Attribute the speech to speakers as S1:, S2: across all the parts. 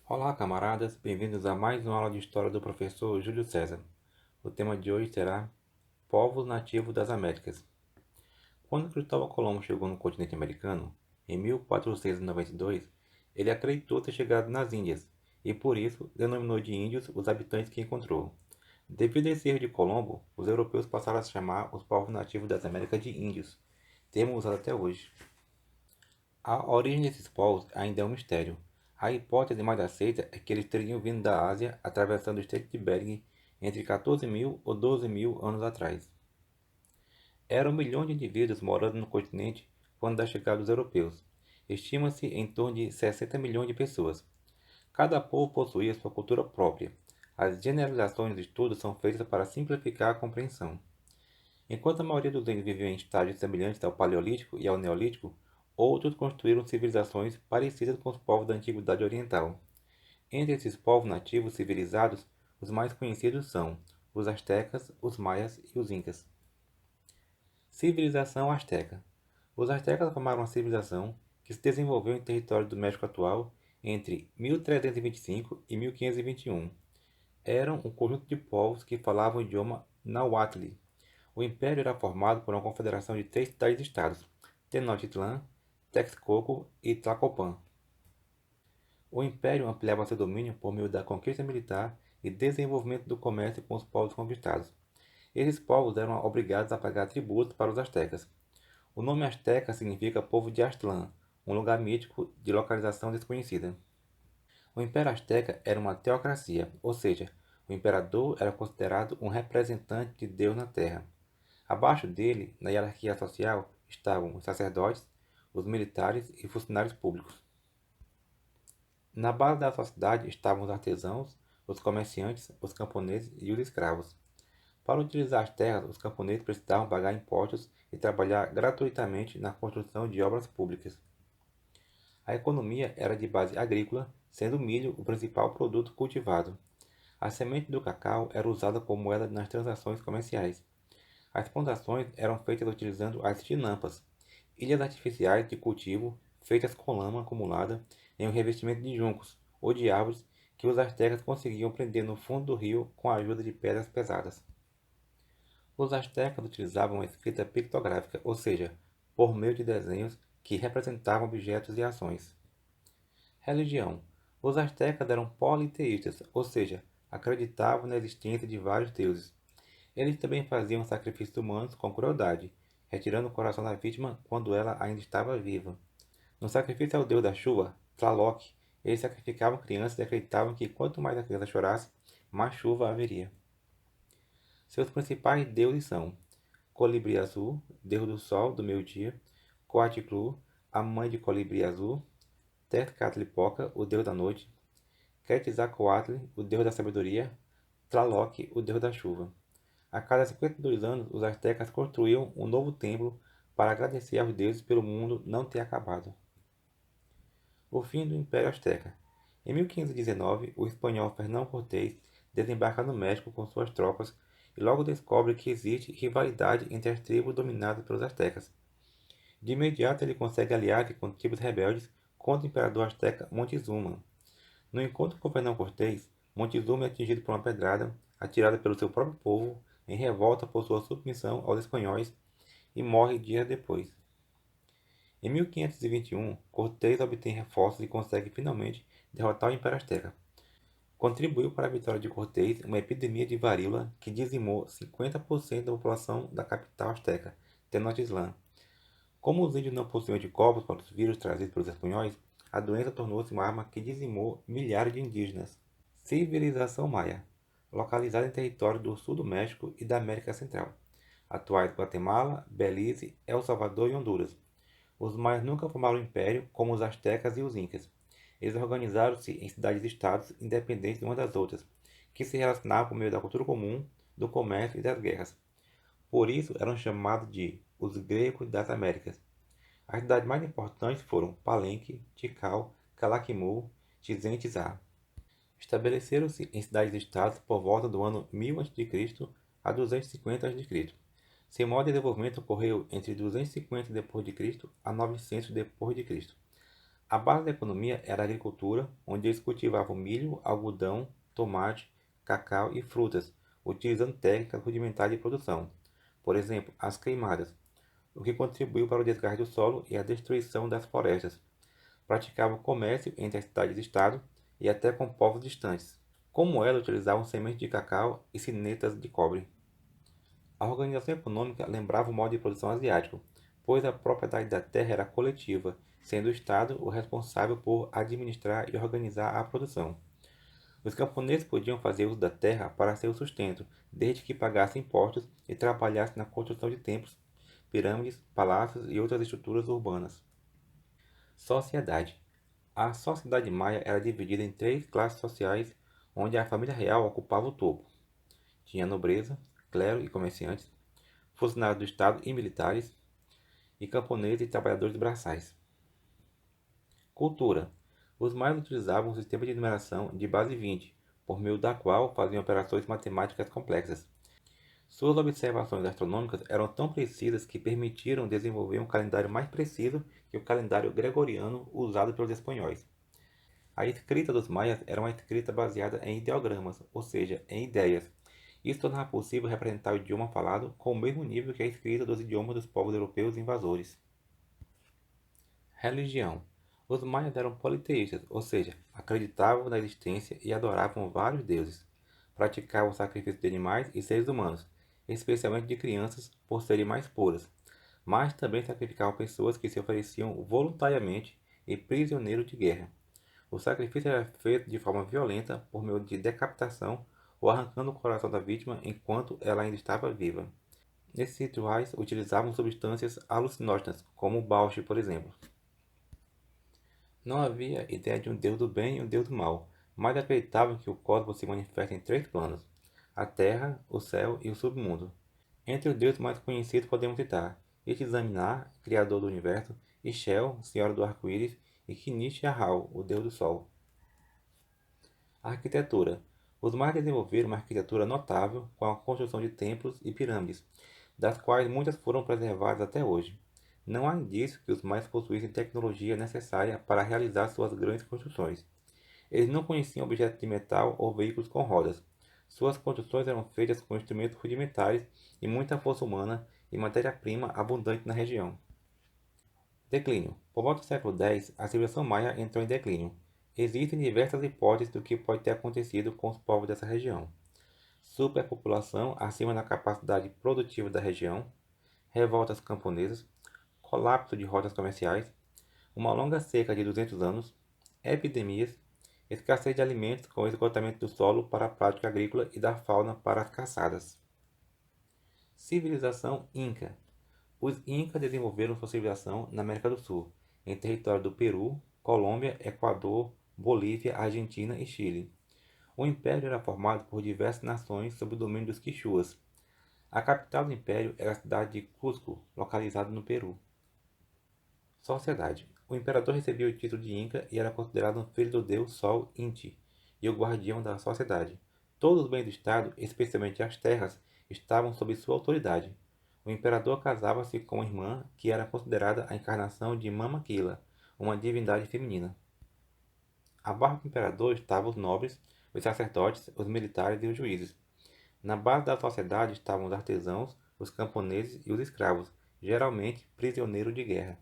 S1: Olá, camaradas, bem-vindos a mais uma aula de História do professor Júlio César. O tema de hoje será Povos Nativos das Américas. Quando Cristóvão Colombo chegou no continente americano, em 1492, ele acreditou ter chegado nas Índias e, por isso, denominou de índios os habitantes que encontrou. Devido a esse erro de Colombo, os europeus passaram a chamar os povos nativos das Américas de índios, termo usado até hoje. A origem desses povos ainda é um mistério. A hipótese mais aceita é que eles teriam vindo da Ásia atravessando o Estreito de Bering entre 14.000 ou 12.000 anos atrás. Eram milhões de indivíduos morando no continente quando da chegada dos europeus. Estima-se em torno de 60 milhões de pessoas. Cada povo possuía sua cultura própria. As generalizações dos estudos são feitas para simplificar a compreensão. Enquanto a maioria dos índios viveu em estágios semelhantes ao Paleolítico e ao Neolítico, outros construíram civilizações parecidas com os povos da Antiguidade Oriental. Entre esses povos nativos civilizados, os mais conhecidos são os astecas, os maias e os incas. Civilização asteca. Os astecas formaram uma civilização que se desenvolveu em território do México atual entre 1325 e 1521. Eram um conjunto de povos que falavam o idioma nahuatl. O império era formado por uma confederação de três cidades-estados: Tenochtitlan, Texcoco e Tlacopan. O império ampliava seu domínio por meio da conquista militar e desenvolvimento do comércio com os povos conquistados. Esses povos eram obrigados a pagar tributos para os astecas. O nome asteca significa povo de Aztlán, um lugar mítico de localização desconhecida. O Império Azteca era uma teocracia, ou seja, o imperador era considerado um representante de Deus na Terra. Abaixo dele, na hierarquia social, estavam os sacerdotes, os militares e funcionários públicos. Na base da sociedade estavam os artesãos, os comerciantes, os camponeses e os escravos. Para utilizar as terras, os camponeses precisavam pagar impostos e trabalhar gratuitamente na construção de obras públicas. A economia era de base agrícola, sendo o milho o principal produto cultivado. A semente do cacau era usada como moeda nas transações comerciais. As plantações eram feitas utilizando as tinampas, ilhas artificiais de cultivo feitas com lama acumulada em um revestimento de juncos ou de árvores que os astecas conseguiam prender no fundo do rio com a ajuda de pedras pesadas. Os astecas utilizavam a escrita pictográfica, ou seja, por meio de desenhos que representavam objetos e ações. Religião. Os astecas eram politeístas, ou seja, acreditavam na existência de vários deuses. Eles também faziam sacrifícios humanos com crueldade, retirando o coração da vítima quando ela ainda estava viva. No sacrifício ao deus da chuva, Tlaloc, eles sacrificavam crianças e acreditavam que quanto mais a criança chorasse, mais chuva haveria. Seus principais deuses são Colibri Azul, deus do sol do meio-dia; Coatlicue, a mãe de Colibri Azul; Tezcatlipoca, o deus da noite; Quetzalcoatl, o deus da sabedoria; Tlaloc, o deus da chuva. A cada 52 anos, os astecas construíam um novo templo para agradecer aos deuses pelo mundo não ter acabado. O fim do Império Azteca. Em 1519, o espanhol Fernão Cortés desembarca no México com suas tropas e logo descobre que existe rivalidade entre as tribos dominadas pelos astecas. De imediato, ele consegue aliar-se com tribos rebeldes contra o imperador azteca Montezuma. No encontro com Fernão Cortés, Montezuma é atingido por uma pedrada atirada pelo seu próprio povo em revolta por sua submissão aos espanhóis e morre dias depois. Em 1521, Cortés obtém reforços e consegue finalmente derrotar o Império Azteca. Contribuiu para a vitória de Cortés uma epidemia de varíola que dizimou 50% da população da capital azteca, Tenochtitlan. Como os índios não possuíam anticorpos para os vírus trazidos pelos espanhóis, a doença tornou-se uma arma que dizimou milhares de indígenas. Civilização Maia, localizada em território do sul do México e da América Central, atuais Guatemala, Belize, El Salvador e Honduras. Os maias nunca formaram um império como os astecas e os incas. Eles organizaram-se em cidades-estados independentes umas das outras, que se relacionavam por meio da cultura comum, do comércio e das guerras. Por isso eram chamados de os gregos das Américas. As cidades mais importantes foram Palenque, Tikal, Calakmul, Chichen Itzá. Estabeleceram-se em cidades-estados por volta do ano 1000 a.C. a 250 a.C. Seu maior desenvolvimento ocorreu entre 250 d.C. a 900 d.C. A base da economia era a agricultura, onde eles cultivavam milho, algodão, tomate, cacau e frutas, utilizando técnicas rudimentares de produção, por exemplo, as queimadas, o que contribuiu para o desgaste do solo e a destruição das florestas. Praticavam comércio entre as cidades e estado e até com povos distantes. Como moeda utilizavam sementes de cacau e sinetas de cobre. A organização econômica lembrava o modo de produção asiático, pois a propriedade da terra era coletiva, sendo o Estado o responsável por administrar e organizar a produção. Os camponeses podiam fazer uso da terra para seu sustento, desde que pagassem impostos e trabalhassem na construção de templos, pirâmides, palácios e outras estruturas urbanas. Sociedade. A sociedade maia era dividida em três classes sociais, onde a família real ocupava o topo. Tinha nobreza, clero e comerciantes, funcionários do Estado e militares, e camponeses e trabalhadores braçais. Cultura. Os maias utilizavam um sistema de numeração de base 20, por meio da qual faziam operações matemáticas complexas. Suas observações astronômicas eram tão precisas que permitiram desenvolver um calendário mais preciso que o calendário gregoriano usado pelos espanhóis. A escrita dos maias era uma escrita baseada em ideogramas, ou seja, em ideias. Isso tornava possível representar o idioma falado com o mesmo nível que a escrita dos idiomas dos povos europeus invasores. Religião. Os maias eram politeístas, ou seja, acreditavam na existência e adoravam vários deuses. Praticavam o sacrifício de animais e seres humanos, especialmente de crianças, por serem mais puras, mas também sacrificavam pessoas que se ofereciam voluntariamente e prisioneiros de guerra. O sacrifício era feito de forma violenta por meio de decapitação ou arrancando o coração da vítima enquanto ela ainda estava viva. Nesses rituais utilizavam substâncias alucinógenas, como o bauxi, por exemplo. Não havia ideia de um deus do bem e um deus do mal, mas acreditavam que o cosmos se manifesta em três planos: a terra, o céu e o submundo. Entre os deuses mais conhecidos podemos citar Itzamna, criador do universo, Ixel, senhora do arco-íris, e Kinish Ahau, o deus do sol. A arquitetura. Os maias desenvolveram uma arquitetura notável com a construção de templos e pirâmides, das quais muitas foram preservadas até hoje. Não há indício que os maias possuíssem tecnologia necessária para realizar suas grandes construções. Eles não conheciam objetos de metal ou veículos com rodas. Suas construções eram feitas com instrumentos rudimentares e muita força humana e matéria-prima abundante na região. Declínio. Por volta do século X, a civilização maia entrou em declínio. Existem diversas hipóteses do que pode ter acontecido com os povos dessa região: superpopulação acima da capacidade produtiva da região, revoltas camponesas, colapso de rotas comerciais, uma longa seca de 200 anos, epidemias, escassez de alimentos com esgotamento do solo para a prática agrícola e da fauna para as caçadas. Civilização Inca. Os Incas desenvolveram sua civilização na América do Sul, em território do Peru, Colômbia, Equador, Bolívia, Argentina e Chile. O império era formado por diversas nações sob o domínio dos quichuas. A capital do império era a cidade de Cusco, localizada no Peru. Sociedade. O imperador recebia o título de Inca e era considerado um filho do deus Sol Inti e o guardião da sociedade. Todos os bens do Estado, especialmente as terras, estavam sob sua autoridade. O imperador casava-se com uma irmã que era considerada a encarnação de Mama Quila, uma divindade feminina. Abaixo do imperador estavam os nobres, os sacerdotes, os militares e os juízes. Na base da sociedade estavam os artesãos, os camponeses e os escravos, geralmente prisioneiros de guerra.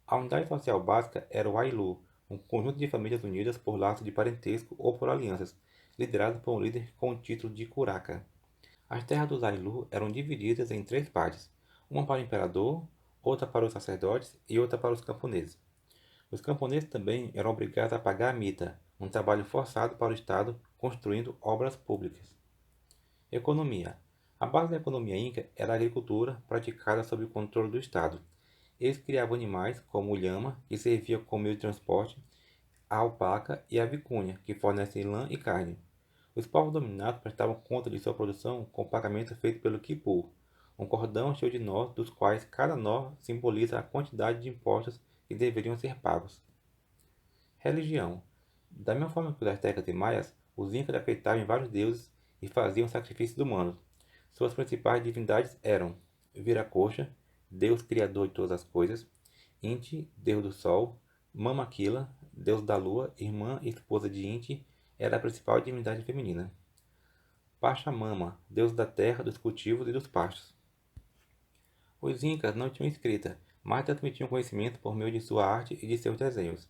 S1: A unidade social básica era o Ailu, um conjunto de famílias unidas por laços de parentesco ou por alianças, liderado por um líder com o título de Curaca. As terras dos Ailu eram divididas em três partes, uma para o imperador, outra para os sacerdotes e outra para os camponeses. Os camponeses também eram obrigados a pagar a mita, um trabalho forçado para o Estado construindo obras públicas. Economia. A base da economia inca era a agricultura praticada sob o controle do Estado. Eles criavam animais como o lhama, que servia como meio de transporte, a alpaca e a vicunha, que fornecem lã e carne. Os povos dominados prestavam conta de sua produção com pagamento feito pelo quipu, um cordão cheio de nós, dos quais cada nó simboliza a quantidade de impostos que deveriam ser pagos. Religião. Da mesma forma que os astecas e maias, os incas acreditavam em vários deuses e faziam sacrifícios humanos. Suas principais divindades eram Viracocha, deus criador de todas as coisas; Inti, deus do sol; Mama deus da lua, irmã e esposa de Inti, era a principal divindade feminina. Pachamama, deus da terra, dos cultivos e dos pastos. Os incas não tinham escrita, mas transmitiam conhecimento por meio de sua arte e de seus desenhos.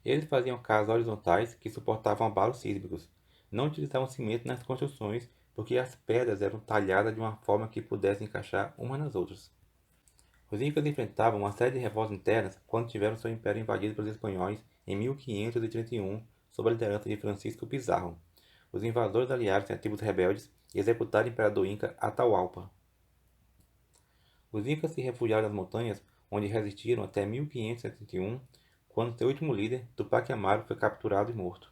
S1: Eles faziam casas horizontais que suportavam abalos sísmicos. Não utilizavam cimento nas construções porque as pedras eram talhadas de uma forma que pudessem encaixar umas nas outras. Os incas enfrentavam uma série de revoltas internas quando tiveram seu império invadido pelos espanhóis em 1531, sob a liderança de Francisco Pizarro. Os invasores aliaram-se a tribos rebeldes e executaram o imperador inca Atahualpa. Os incas se refugiaram nas montanhas, onde resistiram até 1571, quando seu último líder, Tupac Amaru, foi capturado e morto.